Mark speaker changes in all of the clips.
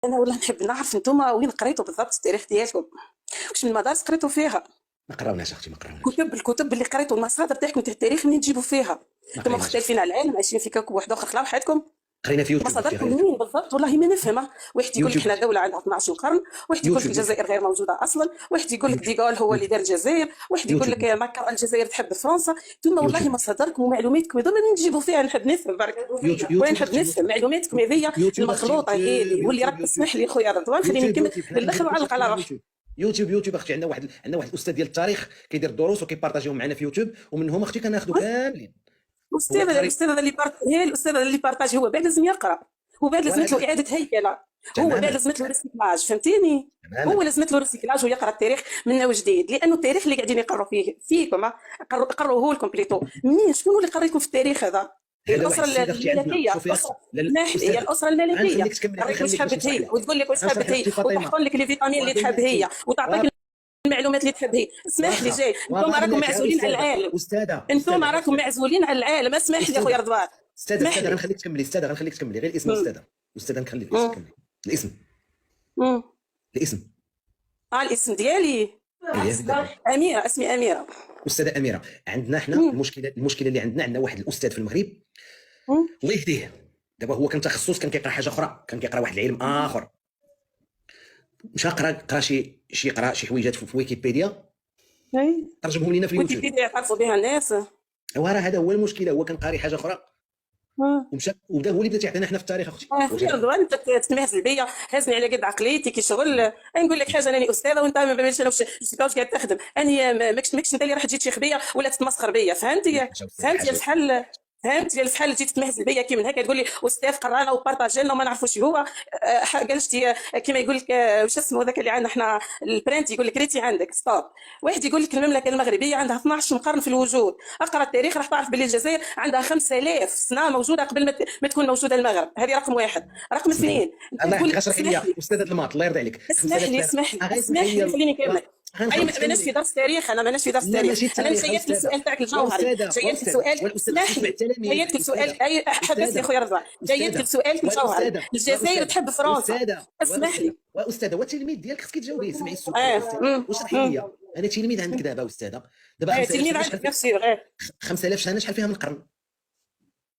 Speaker 1: انا والله نحب نعرف انتم وين قريتوا بالضبط التاريخ ديالكم، واش من مدارس قريتوا فيها؟
Speaker 2: ما قراوناش اختي، ما قراوناش.
Speaker 1: الكتب اللي قريتوا المصادر تاعكم تاع التاريخ منين تجيبوا فيها؟
Speaker 2: ما
Speaker 1: انتم
Speaker 2: قريناش.
Speaker 1: مختلفين على العالم، عايشين في كوكب واحد اخر، خلاو حياتكم.
Speaker 2: قرينا في يوتيوب اختي،
Speaker 1: مصادركم
Speaker 2: غير
Speaker 1: منين بالضبط؟ والله ما نفهم. واحد يقول لك
Speaker 2: يوتيوب
Speaker 1: احنا
Speaker 2: اختي.
Speaker 1: دوله عندها 12 قرن، واحد يقول لك
Speaker 2: يوتيوب
Speaker 1: الجزائر غير موجوده اصلا، واحد يقول لك
Speaker 2: يوتيوب
Speaker 1: ديغول هو اللي
Speaker 2: يوتيوب
Speaker 1: دار الجزائر، واحد يقول
Speaker 2: يوتيوب
Speaker 1: لك مكر الجزائر تحب فرنسا. ثم والله
Speaker 2: يوتيوب
Speaker 1: مصادركم ومعلوماتكم هذوما منين تجيبوا فيها؟ نحب نفهم برك. وين
Speaker 2: يوتيوب
Speaker 1: نحب
Speaker 2: اختي.
Speaker 1: نفهم معلوماتكم هذه
Speaker 2: يوتيوب اختي.
Speaker 1: المخلوطه هذه، واللي راك
Speaker 2: يوتيوب
Speaker 1: تسمح لي خويا رضوان خليني نكمل
Speaker 2: حنا
Speaker 1: للاخر
Speaker 2: كنهضروا
Speaker 1: وعلق
Speaker 2: اختي
Speaker 1: على
Speaker 2: على
Speaker 1: روحي.
Speaker 2: يوتيوب اختي. عندنا واحد الاستاذ ديال التاريخ كيدير الدروس وكيبارطاجيهم معنا في يوتيوب، ومنهم اختي كناخذوا كاملين. هو
Speaker 1: الاستاذ
Speaker 2: قاري.
Speaker 1: الاستاذ اللي هي الاستاذ اللي بارطاج، هو بعد لازم يقرا، هو بعد
Speaker 2: وانا
Speaker 1: لازمت له
Speaker 2: هذا
Speaker 1: اعاده هيكله، هو بعد
Speaker 2: تماما
Speaker 1: لازمت له ريسيكلاج، فهمتيني؟
Speaker 2: تماما.
Speaker 1: هو لازمت له ريسيكلاج ويقرا التاريخ من وجديد، لانه التاريخ اللي قاعدين يقروا فيكم قروه لكم بليتو. منين شكون اللي قرا لكم في التاريخ هذا؟ هي
Speaker 2: هذا واحد
Speaker 1: الاسره
Speaker 2: السيده اختي عندنا،
Speaker 1: الملكيه،
Speaker 2: شوفي يا اختي.
Speaker 1: اسمح لي، هي
Speaker 2: استاذه،
Speaker 1: الاسره الملكيه
Speaker 2: غنخليك تكملي،
Speaker 1: قريت واش
Speaker 2: غنخليك باش
Speaker 1: حبت
Speaker 2: نشرح
Speaker 1: هي،
Speaker 2: لك.
Speaker 1: وتقول لك واش
Speaker 2: غنشرح
Speaker 1: حبت
Speaker 2: لك
Speaker 1: هي،
Speaker 2: اختي فاطمه.
Speaker 1: وتحضر لك لي فيتامين اللي
Speaker 2: واخا
Speaker 1: تحب هي، وتعطيك
Speaker 2: واخا
Speaker 1: المعلومات اللي تحب هي. اسمح لي
Speaker 2: واخا
Speaker 1: جاي، انتم
Speaker 2: واخا
Speaker 1: راكم
Speaker 2: بلاتي يا
Speaker 1: معزولين على
Speaker 2: استاذه.
Speaker 1: العالم، انتم
Speaker 2: استاذه
Speaker 1: راكم معزولين على العالم. اسمح لي يا خويا
Speaker 2: استاذه
Speaker 1: رضوان، اسمح
Speaker 2: استاذه
Speaker 1: لي.
Speaker 2: غنخليك تكملي. استاذه غنخليك تكملي غير الاسم.
Speaker 1: مم.
Speaker 2: استاذه نخلي الاسم
Speaker 1: مم.
Speaker 2: تكملي. الاسم.
Speaker 1: مم.
Speaker 2: الاسم.
Speaker 1: الاسم ديالي
Speaker 2: اييه
Speaker 1: اميره، اسمي اميره.
Speaker 2: استاذه اميره. عندنا حنا
Speaker 1: مم.
Speaker 2: المشكله اللي عندنا واحد الاستاذ في المغرب
Speaker 1: مم.
Speaker 2: الله يهديه. دابا هو كان تخصص، كان كيقرا حاجه اخرى، كان كيقرا واحد العلم اخر. مشى قرا شي حويجات في ويكيبيديا،
Speaker 1: اي
Speaker 2: ترجمهم لنا في اليوتيوب.
Speaker 1: ويكيبيديا يعرفوا بها الناس.
Speaker 2: وراه هذا هو المشكله، هو كان قاري حاجه اخرى
Speaker 1: مم.
Speaker 2: ومشى وبدا هو اللي بدا تيعطينا حنا في التاريخ اختي.
Speaker 1: خويا رضوان، انت تتمهز بيا، هزني على قد عقليتي كي شغل. نقول لك حاجه، راني استاذه وانت ما باليش انا واش قاعد تخدم. اني ماكش انت اللي راح تجي تشيخ بيا ولا تتمسخر بيا، فهمتي؟ فهمتي الفحل؟ فهمتي الفحل جيت تمهز بيا كي من هكا تقول لي استاذ قرانا وبارطاجي لنا وما نعرفوش هو. قالشتي كيما يقول لك واش اسمه ذاك اللي عندنا احنا البرنت، يقول لك ريتي عندك ستوب. واحد يقول لك المملكه المغربيه عندها 12 قرن في الوجود، اقرا التاريخ راح تعرف باللي الجزائر عندها 5000 سنه موجوده قبل ما تكون موجوده المغرب. هذه رقم واحد. رقم اثنين،
Speaker 2: الله يحفظك اشرحي لي استاذه الماط، الله يرضي عليك.
Speaker 1: اسمح لي خليني نكمل. اي ماناش في درس تاريخ، انا ماناش في درس تاريخ، انا نشيت السؤال تاعك الجوهري، جايبت السؤال. اسمح لي، جايبت السؤال. اي حبسني خويا رضوان، جايبت السؤال الجوهري. الجزائر تحب فرنسا. اسمح لي
Speaker 2: واستاذه، والتلميذ ديالك خصك تجاوبيه. سمعي السؤال واشرحي لي. انا تلميذ عندك دابا استاذه، دابا 5000
Speaker 1: تلميذ
Speaker 2: سنه
Speaker 1: عندك نفسي غير.
Speaker 2: 5000 سنه شحال فيها من القرن؟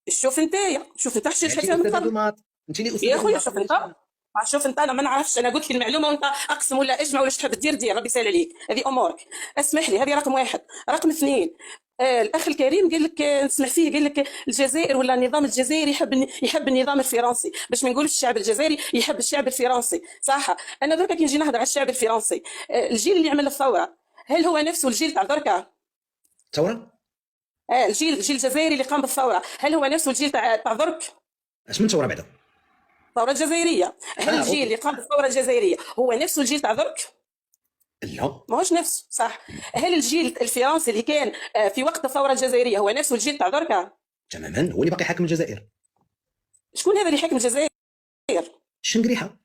Speaker 1: شوف انت شحال
Speaker 2: انت
Speaker 1: فيها من
Speaker 2: استاذه
Speaker 1: القرن
Speaker 2: الماط، انت اللي
Speaker 1: يا
Speaker 2: استاذه
Speaker 1: خويا.
Speaker 2: الماط.
Speaker 1: شوف انت انا ما نعرفش، انا قلت لك المعلومه وانت اقسم ولا اجمع ولا تحب دير ربي يسهل عليك، هذه امورك. اسمح لي، هذه رقم واحد. رقم اثنين، الاخ الكريم قال لك نسمع فيه، قال لك الجزائر ولا النظام الجزائري يحب النظام الفرنسي، باش ما نقولش الشعب الجزائري يحب الشعب الفرنسي. صح. انا دركا كي نجي نهضر على الشعب الفرنسي، الجيل اللي عمل الثوره هل هو نفسه الجيل تاع دركا؟
Speaker 2: ثوره؟
Speaker 1: الجيل الجزائري اللي قام بالثوره هل هو نفسه الجيل تاع درك؟
Speaker 2: اش من ثوره بعدا؟
Speaker 1: الثوره الجزائريه. هل الجيل اللي قام بالثوره الجزائريه هو نفسه الجيل تاع درك؟
Speaker 2: لا
Speaker 1: ماهوش نفسه. صح. هل الجيل الفرنسي اللي كان في وقت الثوره الجزائريه هو نفسه الجيل تاع دركا؟
Speaker 2: تماما، هو اللي باقي حاكم الجزائر.
Speaker 1: شكون هذا اللي حاكم الجزائر؟
Speaker 2: الشنقريحه.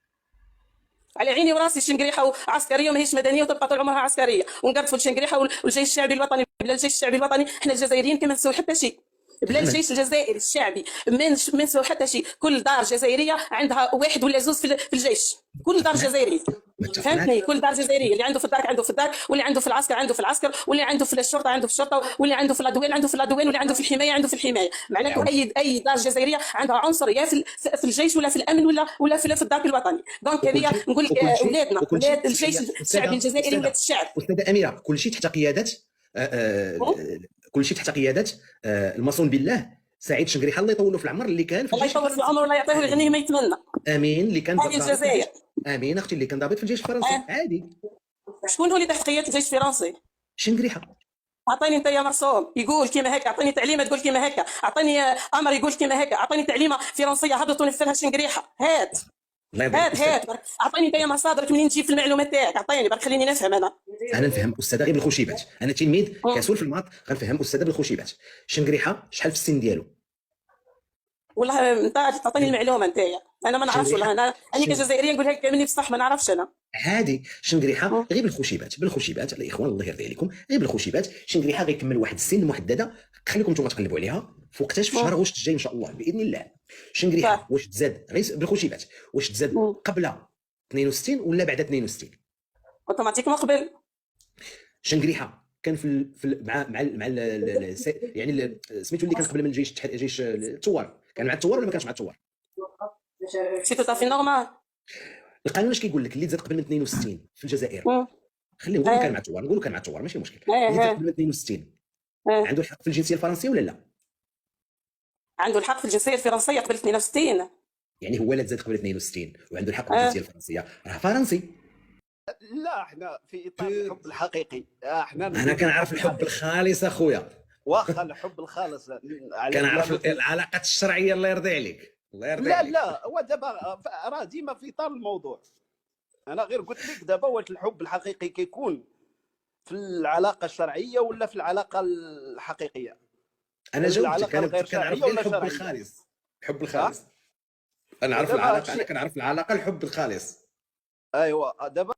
Speaker 1: على عيني وراسي. الشنقريحه عسكريه وماهيش مدنيه وتبقى طول عمرها عسكريه، ونقرفوا الشنقريحه والجيش الشعبي الوطني. بلا الجيش الشعبي الوطني احنا الجزائريين كما نسوي حتى شيء. بلا الجيش الجزائري الشعبي ما نسوي حتى شيء. كل دار جزائريه عندها واحد ولا زوز في الجيش، كل دار جزائريه. فهمتني؟ كل دار جزائريه اللي عنده في الدار عنده في الدار، واللي عنده في العسكر عنده في العسكر، واللي عنده في الشرطه عنده في الشرطه، واللي عنده في العدوان عنده في العدوان، واللي عنده في الحمايه عنده في الحمايه. معناته اي دار جزائريه عندها عنصر يا في الجيش ولا في الامن ولا في الدار الوطني. دونك هذه نقول لك اولادنا، اولاد الجيش الشعبي الجزائري، ولاد الشعب.
Speaker 2: استاذه اميره، كل شيء تحت قياده كل شيء تحت قياده المصون بالله سعيد شنقريحه الله يطول له في العمر، اللي كان في
Speaker 1: الله
Speaker 2: الجيش
Speaker 1: يطول في العمر ولا يعطيه ويغنيه ما يتمنى.
Speaker 2: امين، اللي كان
Speaker 1: هذه الجزائر.
Speaker 2: امين اختي، اللي كان ضابط في الجيش الفرنسي عادي.
Speaker 1: شكون هو اللي تحت قياده الجيش الفرنسي؟
Speaker 2: شنقريحه.
Speaker 1: اعطيني انت يا مرسوم يقول كيما هكا، اعطيني تعليمه تقول كيما هكا، اعطيني امر يقول كيما هكا، اعطيني تعليمه فرنسيه هبطوا نفذها شنقريحه. هات
Speaker 2: الله يبارك
Speaker 1: هات اعطيني انت يا مصادرك منين تجيب في المعلومات تاعك، اعطيني برك خليني نفهم.
Speaker 2: انا نفهم استاذه غير بالخشيبات، انا تلميذ كسول في الماط، غنفهم استاذه بالخشيبات. شنقريحه شحال في السن ديالو؟
Speaker 1: والله انت تعطيني المعلومه نتايا، انا ما نعرفش. والله انا كجزائريه نقول هكا مني بصح ما نعرفش انا.
Speaker 2: عادي. شنقريحه غير بالخشيبات الاخوان الله يرضي عليكم، غير بالخشيبات. شنقريحه غيكمل واحد السن محدده، خليكم نتوما تقلبوا عليها في وقتاش في شهر غشت الجاي ان شاء الله باذن الله. شنقريحه واش تزاد غير بالخشيبات، واش تزاد قبل 62 ولا بعد 62؟
Speaker 1: اوتوماتيكمون قبل.
Speaker 2: شنقريحه كان يعني سميتو اللي كان قبل من جيش الثوار، كان مع الثوار ولا ما كانش مع الثوار؟
Speaker 1: سي تو تافي نورمال.
Speaker 2: القانون اش كيقول لك اللي تزاد قبل من 62 في الجزائر، خلينا نقولوا كان مع الثوار، نقولوا كان مع الثوار ماشي مشكل، اللي تزاد قبل من 62 عنده الحق في الجنسيه الفرنسيه ولا لا؟
Speaker 1: عنده الحق في الجنسيه الفرنسيه قبل 62.
Speaker 2: يعني هو لا تزاد قبل 62 وعنده الحق في الجنسيه الفرنسيه راه فرنسي.
Speaker 3: لا احنا في اطار الحب الحقيقي.
Speaker 2: انا كنعرف الحب الخالص اخويا،
Speaker 3: واخا الحب الخالص
Speaker 2: كنعرف العلاقات الشرعيه. الله يرضي عليك، الله يرضي عليك.
Speaker 3: لا ودابا راه ديما في اطار الموضوع. انا غير قلت لك دابا واش الحب الحقيقي كيكون في العلاقه الشرعيه ولا في العلاقه الحقيقيه؟
Speaker 2: انا جاوبتك، انا
Speaker 3: غير
Speaker 2: كنعرف
Speaker 3: شرعيه ولا
Speaker 2: الحب
Speaker 3: شرعيه؟
Speaker 2: الخالص، الحب الخالص. انا عارف العلاقه، انا كنعرف العلاقه الحب الخالص.
Speaker 3: ايوا دابا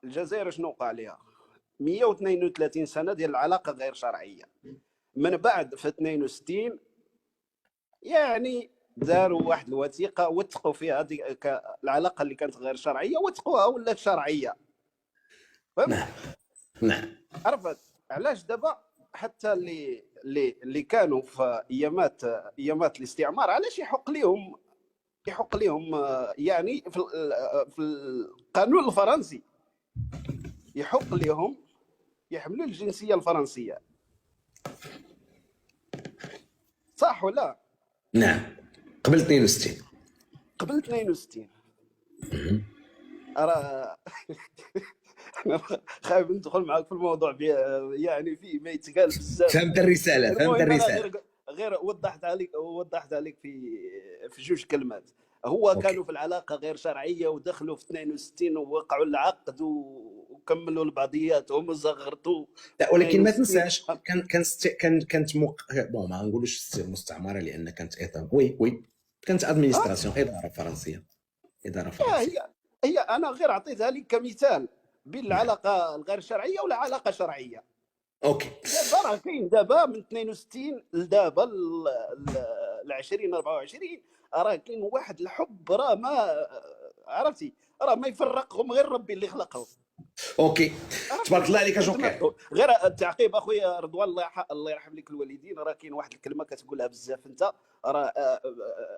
Speaker 3: الجزائر شنو وقع عليها؟ 132 سنه ديال العلاقه غير شرعيه. من بعد في 62 يعني داروا واحد الوثيقه وثقوا فيها هذيك العلاقه اللي كانت غير شرعيه، وثقوها ولات شرعيه.
Speaker 2: نعم نعم.
Speaker 3: عرفت علاش دابا حتى اللي كانوا في ايامات الاستعمار علاش يحق لهم يعني في القانون الفرنسي يحق لهم يحملوا الجنسيه الفرنسيه، صح ولا؟
Speaker 2: نعم قبل 62.
Speaker 3: قبل 62 أرى أنا خايف ندخل معاك في الموضوع يعني فيه ما يتقال بزاف.
Speaker 2: فهمت الرساله، فهمت الرساله.
Speaker 3: غير وضحت عليك في جوج كلمات. هو
Speaker 2: أوكي.
Speaker 3: كانوا في العلاقه غير شرعيه ودخلوا في 62 ووقعوا العقد وكملوا البعضياتهم وزغرتوا.
Speaker 2: لا ولكن ما تنساش كانت بون ما نقولوش مستعمره لان كانت وي كانت ادمينستراسيون، اداره فرنسيه، اداره فرنسيه.
Speaker 3: هي انا غير عطيتها لك كمثال بين العلاقه الغير شرعيه ولا علاقه شرعيه.
Speaker 2: اوكي.
Speaker 3: دابا راه كاين دابا من 62 لدابا ل 2024 راه كاين واحد الحب راه ما عرفتي راه ما يفرقهم غير ربي اللي خلقهم.
Speaker 2: اوكي تبارك الله عليك جوكر.
Speaker 3: غير التعقيب اخويا رضوان الله يرحم لك الوالدين، راه كاين واحد الكلمه كتقولها بزاف انت، راه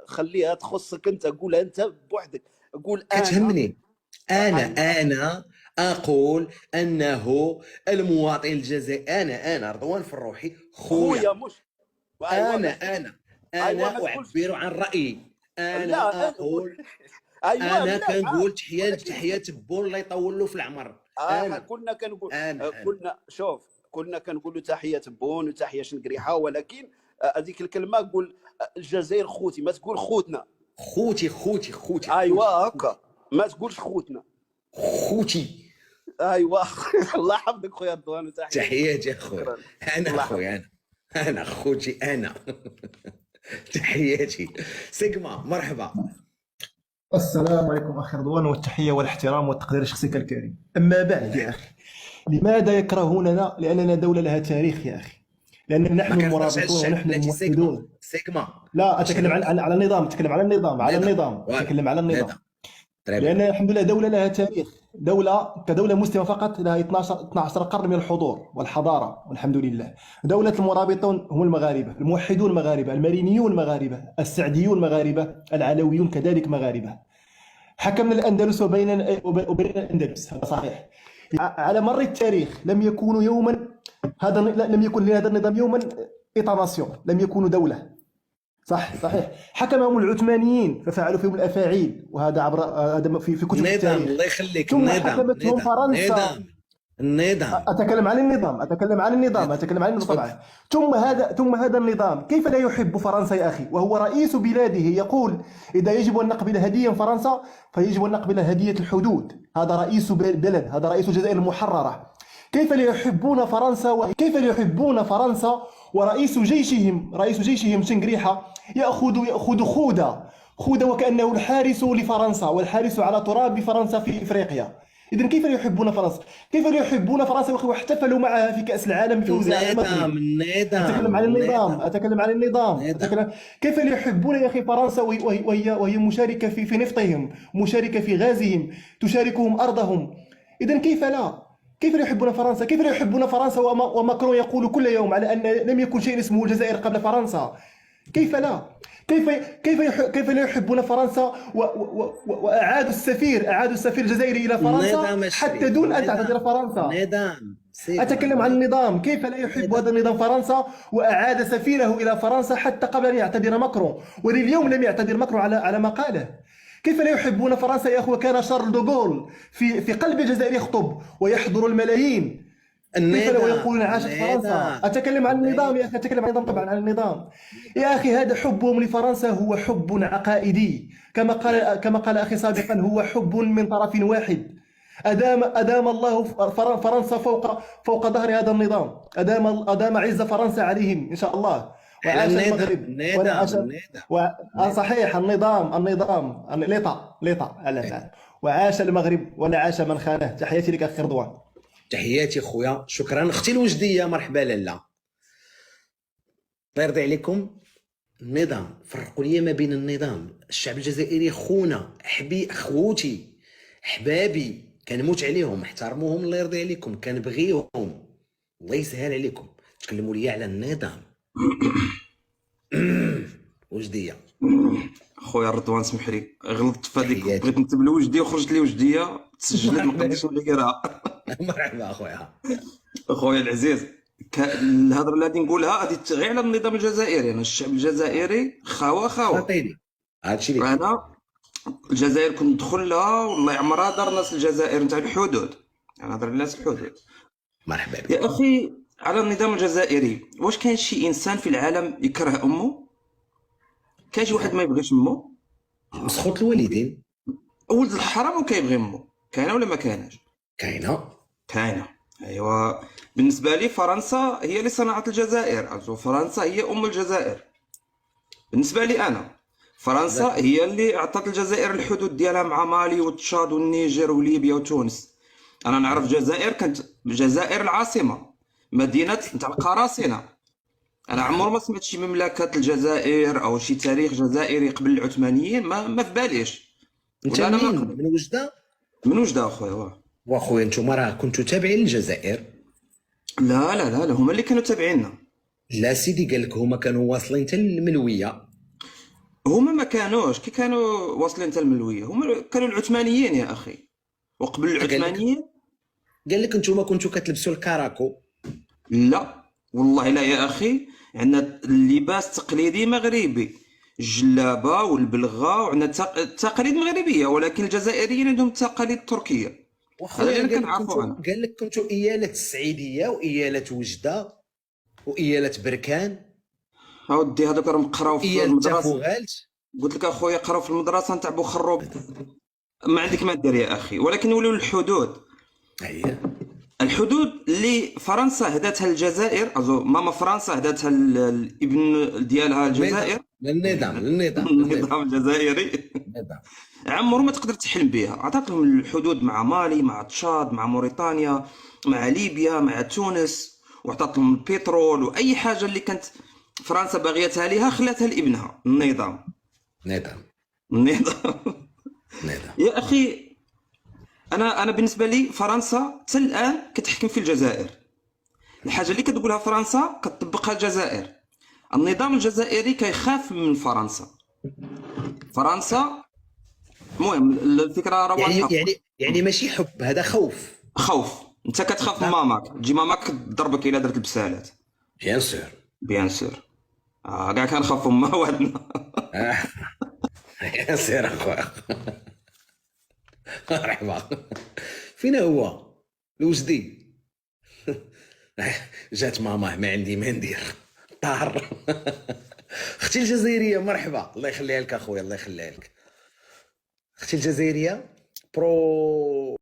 Speaker 3: خليها تخصك انت، قولها انت بوحدك. قول انا
Speaker 2: كتهمني انا اقول انه المواطن الجزائري، انا رضوان فروحي خويا
Speaker 3: مش
Speaker 2: انا اعبر عن رايي. انا اقول انا كنقول تحيه بون الله يطول له في العمر.
Speaker 3: كنا كنقول كنا كنقولوا تحيه بون وتحيه شنقريحه، ولكن هذيك الكلمه قول الجزائر خوتي، ما تقول خوتنا.
Speaker 2: خوتي
Speaker 3: ايوا هكا، ما تقولش خوتنا،
Speaker 2: خوتي.
Speaker 3: ايوا الله يحفظك خويا رضوان وتحياتي.
Speaker 2: تحياتي اخويا. انا خويا انا خوتي انا تحياتي. سيجما مرحبا.
Speaker 4: السلام عليكم اخي رضوان، والتحيه والاحترام والتقدير شخصك الكريم. اما بعد يا اخي، لماذا يكرهوننا؟ لاننا دوله لها تاريخ يا اخي، لان نحن المرابطون ونحن الموحدون.
Speaker 2: سيجما
Speaker 4: لا اتكلم على النظام، اتكلم على النظام اتكلم على النظام. لان الحمد لله دوله لها تاريخ، دوله كدوله مسلمه فقط لها 12 قرن من الحضور والحضاره، والحمد لله. دوله المرابطون هم المغاربه، الموحدون المغاربه، المرينيون مغاربه، السعديون مغاربه، العلويون كذلك مغاربه. حكمنا الاندلس وبين الاندلس، هذا صحيح. على مر التاريخ لم يكونوا يوما لم يكن لهذا النظام يوما ايطا ناسيون، لم يكونوا دوله. صحيح. حكمهم العثمانيين ففعلوا فيهم الافاعيل، وهذا عبر هذا في كتب التاريخ.
Speaker 2: الله يخليك.
Speaker 4: ثم حكمتهم فرنسا.
Speaker 2: النظام
Speaker 4: اتكلم عن النظام طبعا. ثم هذا النظام كيف لا يحب فرنسا يا اخي، وهو رئيس بلاده يقول اذا يجب ان نقبل هديه فرنسا فيجب ان نقبل هديه الحدود. هذا رئيس بلد، هذا رئيس الجزائر المحرره. كيف لا يحبون فرنسا ورئيس جيشهم شنقريحه ياخذ خوذه وكانه الحارس لفرنسا والحارس على تراب فرنسا في افريقيا. اذا كيف لا يحبون فرنسا؟ كيف لا يحبون فرنسا واحتفلوا معها في كاس العالم بفوزها على المغرب؟ اتكلم عن النظام، اتكلم عن النظام، كيف لا يحبون يا اخي فرنسا وهي مشاركه في نفطهم، مشاركه في غازهم، تشاركهم ارضهم. اذا كيف لا؟ كيف لا يحبون فرنسا؟ كيف لا يحبون فرنسا وماكرون يقول كل يوم على ان لم يكن شيء اسمه الجزائر قبل فرنسا؟ كيف لا؟ كيف لا يحبون فرنسا واعادوا السفير الجزائري الى فرنسا حتى دون ان تعتذر فرنسا. اتكلم عن النظام، كيف لا يحب هذا النظام فرنسا واعاد سفيره الى فرنسا حتى قبل ان يعتذر ماكرون، ولليوم لم يعتذر ماكرون على ما قاله. كيف لا يحبون فرنسا يا اخوه؟ كان شارل دوغول في قلب الجزائر يخطب ويحضر الملايين. كيف لا يقولون عاشت فرنسا؟ اتكلم عن النظام يا اخي، اتكلم عن النظام، طبعا عن النظام يا اخي. هذا حبهم لفرنسا هو حب عقائدي، كما قال اخي سابقا، هو حب من طرف واحد. ادام الله فرنسا فوق ظهر هذا النظام، ادام عز فرنسا عليهم ان شاء الله. وعاش المغرب صحيح النظام ليطا وعاش المغرب ولا عاش من خانه. تحياتي لك اخي رضوان.
Speaker 2: تحياتي خويا، شكرا. اختي الوجديه مرحبا لالا، الله يرضي عليكم. النظام، فرقوا لي ما بين النظام. الشعب الجزائري خونا، خوتي، احبابي، كنموت عليهم، احترموهم، الله يرضي عليكم، كنبغيهم، الله يسهل عليكم. تكلموا لي على النظام. وجديه
Speaker 5: خويا رضوان، اسمح لي غلطت في هذيك، بغيت نكتب الوجديه وخرجت لي وجديه، تسجلت ما قدرتش نقراها.
Speaker 2: مرحبا
Speaker 5: خويا العزيز، الهضره اللي غادي نقولها غادي غير على النظام الجزائري. انا الشعب الجزائري خاوه
Speaker 2: عطيني هادشي اللي
Speaker 5: انا الجزائر كنت ندخل لها والله عمرها دار ناس الجزائر نتاع الحدود. انا هضر الناس الحدود.
Speaker 2: مرحبا بك
Speaker 5: يا اخي. على النظام الجزائري، واش كاين شي انسان في العالم يكره امه؟ كاين شي واحد ما يبغيش امه؟
Speaker 2: مسخوط الوالدين،
Speaker 5: ولد الحرام وكيبغي امه، كاينه ولا ما كايناش؟ كاينه. ايوا بالنسبه لي فرنسا هي اللي صنعت الجزائر، فرنسا هي ام الجزائر. بالنسبه لي انا فرنسا هي اللي اعطت الجزائر الحدود ديالها مع مالي وتشاد والنيجر وليبيا وتونس. انا نعرف الجزائر كانت الجزائر العاصمه، مدينه نتاع القراصنه. انا عمر ما سمعت شي مملكه الجزائر او شي تاريخ جزائري قبل العثمانيين، ما في باليش.
Speaker 2: انت من وجده؟
Speaker 5: من وجده اخويا.
Speaker 2: واخويا نتوما راه كنتو تابعين للجزائر؟
Speaker 5: لا لا لا لا، هما اللي كانوا تابعيننا.
Speaker 2: لا سيدي، قال لك هما كانوا واصلين حتى للملويه.
Speaker 5: هما ما كانوش كي كانوا واصلين حتى الملويه، هما كانوا العثمانيين يا اخي. وقبل العثمانيين
Speaker 2: قال لك نتوما كنتو كتلبسوا الكراكو.
Speaker 5: لا والله لا يا اخي، عندنا اللباس التقليدي مغربي، الجلابه والبلغه، وعندنا تقاليد مغربيه، ولكن الجزائريين عندهم تقاليد تركيه. هذا اللي كنعرفو انا.
Speaker 2: قال لك كنتو اياله السعيديه واياله وجده واياله بركان.
Speaker 5: اودي هذوك راهم قراو في المدرسه. قلت لك اخويا قراو في المدرسه نتاع بوخروب، ما عندك ما دير يا اخي. ولكن يوليو الحدود، الحدود اللي فرنسا هداتها الجزائر، ماما فرنسا هداتها الابن ديالها الجزائر. النظام الجزائري عمره ما تقدر تحلم بها. عطات لهم الحدود مع مالي، مع تشاد، مع موريتانيا، مع ليبيا، مع تونس، وعطات لهم البترول واي حاجه اللي كانت فرنسا باغيتها ليها خلاتها لابنها. النظام يا اخي. انا بالنسبه لي فرنسا حتى الان كتحكم في الجزائر. الحاجه اللي كتقولها فرنسا كتطبقها الجزائر. النظام الجزائري كيخاف من فرنسا. المهم الفكره راه
Speaker 2: يعني ماشي حب، هذا خوف.
Speaker 5: انت كتخاف من ماماك، تجي ماماك تضربك الا درت البسالات. بيان سور كاع كنخاف ما وحدنا.
Speaker 2: بيان سور اخويا. مرحبا. فين هو الوجدي؟ جات ماما ما عندي ما ندير طار. اختي الجزائريه مرحبا، الله يخليها لك اخويا، الله يخليها لك. اختي الجزائريه برو